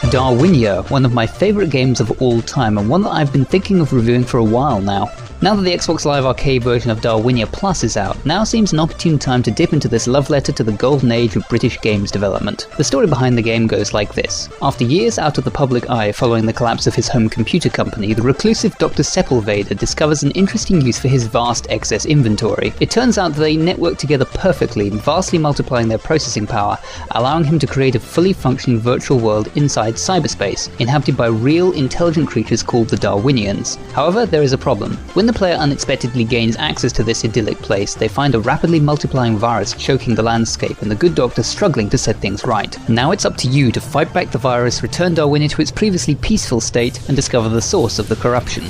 Darwinia, one of my favourite games of all time and one that I've been thinking of reviewing for a while now. Now that the Xbox Live Arcade version of Darwinia Plus is out, now seems an opportune time to dip into this love letter to the golden age of British games development. The story behind the game goes like this. After years out of the public eye following the collapse of his home computer company, the reclusive Dr. Sepulveda discovers an interesting use for his vast excess inventory. It turns out that they network together perfectly, vastly multiplying their processing power, allowing him to create a fully functioning virtual world inside cyberspace, inhabited by real, intelligent creatures called the Darwinians. However, there is a problem. When the player unexpectedly gains access to this idyllic place, they find a rapidly multiplying virus choking the landscape and the good doctor struggling to set things right. Now it's up to you to fight back the virus, return Darwinia to its previously peaceful state, and discover the source of the corruption.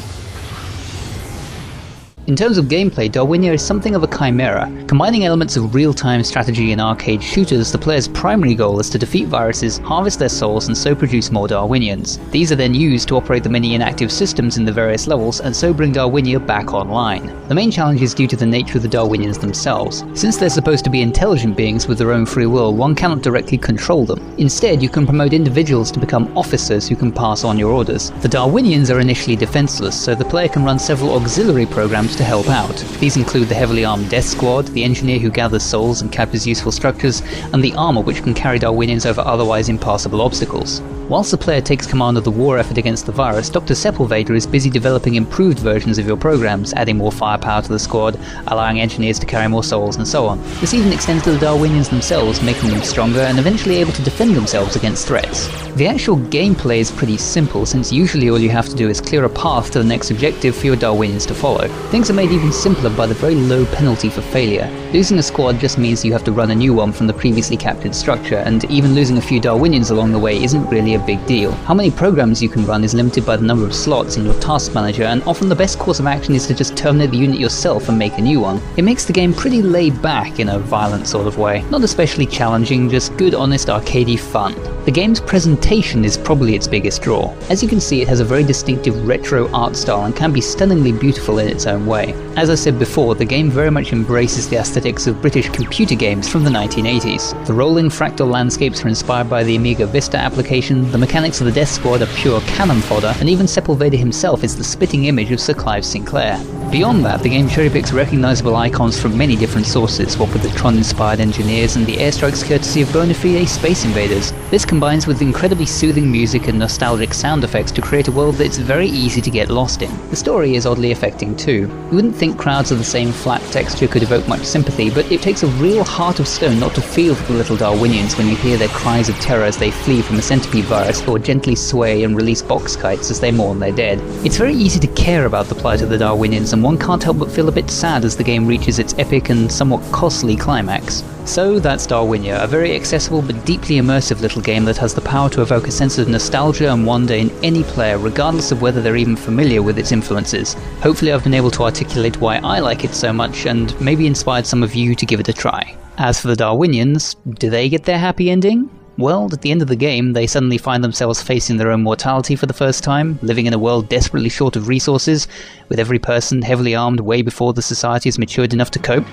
In terms of gameplay, Darwinia is something of a chimera. Combining elements of real-time strategy and arcade shooters, the player's primary goal is to defeat viruses, harvest their souls, and so produce more Darwinians. These are then used to operate the many inactive systems in the various levels, and so bring Darwinia back online. The main challenge is due to the nature of the Darwinians themselves. Since they're supposed to be intelligent beings with their own free will, one cannot directly control them. Instead, you can promote individuals to become officers who can pass on your orders. The Darwinians are initially defenseless, so the player can run several auxiliary programs to help out. These include the heavily armed Death Squad, the engineer who gathers souls and captures useful structures, and the armor which can carry Darwinians over otherwise impassable obstacles. Whilst the player takes command of the war effort against the virus, Dr. Sepulveda is busy developing improved versions of your programs, adding more firepower to the squad, allowing engineers to carry more souls, and so on. This even extends to the Darwinians themselves, making them stronger and eventually able to defend themselves against threats. The actual gameplay is pretty simple, since usually all you have to do is clear a path to the next objective for your Darwinians to follow. Things are made even simpler by the very low penalty for failure. Losing a squad just means you have to run a new one from the previously captured structure, and even losing a few Darwinians along the way isn't really a big deal. How many programs you can run is limited by the number of slots in your task manager, and often the best course of action is to just terminate the unit yourself and make a new one. It makes the game pretty laid back in a violent sort of way. Not especially challenging, just good honest arcadey fun. The game's presentation is probably its biggest draw. As you can see, it has a very distinctive retro art style and can be stunningly beautiful in its own way. As I said before, the game very much embraces the aesthetics of British computer games from the 1980s. The rolling fractal landscapes are inspired by the Amiga Vista application, the mechanics of the Death Squad are pure cannon fodder, and even Sepulveda himself is the spitting image of Sir Clive Sinclair. Beyond that, the game cherry-picks recognisable icons from many different sources, what with the Tron-inspired engineers and the airstrikes courtesy of bona fide space invaders. This combines with incredibly soothing music and nostalgic sound effects to create a world that's very easy to get lost in. The story is oddly affecting too. You wouldn't think crowds of the same flat texture could evoke much sympathy, but it takes a real heart of stone not to feel for the little Darwinians when you hear their cries of terror as they flee from a centipede virus, or gently sway and release box kites as they mourn their dead. It's very easy to care about the plight of the Darwinians, and one can't help but feel a bit sad as the game reaches its epic and somewhat costly climax. So that's Darwinia, a very accessible but deeply immersive little game that has the power to evoke a sense of nostalgia and wonder in any player, regardless of whether they're even familiar with its influences. Hopefully I've been able to articulate why I like it so much, and maybe inspired some of you to give it a try. As for the Darwinians, do they get their happy ending? Well, at the end of the game, they suddenly find themselves facing their own mortality for the first time, living in a world desperately short of resources, with every person heavily armed way before the society has matured enough to cope.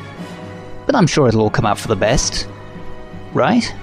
But I'm sure it'll all come out for the best. Right?